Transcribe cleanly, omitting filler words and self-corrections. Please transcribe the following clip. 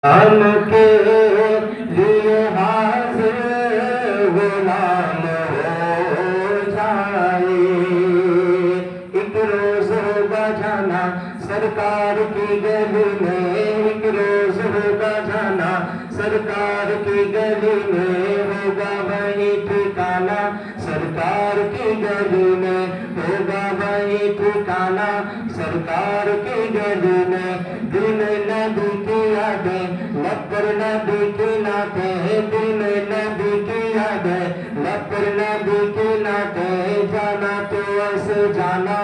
غلام کے لیے حاضر غلام ہو جائے، ایک روز ہوگا جانا سرکار کی گلی میں، ایک روز ہوگا جانا سرکار کی گلی میں، ہوگا وہی ٹھکانا سرکار کی گلی میں، ہوگا وہی ٹھکانا سرکار کی گلی میں۔ دل میں نبی کی یادیں، لب پر نبی کی نعتیں، دل میں نبی کی یادیں، لب پر نبی کی نعتیں، جانا تو ایسے جانا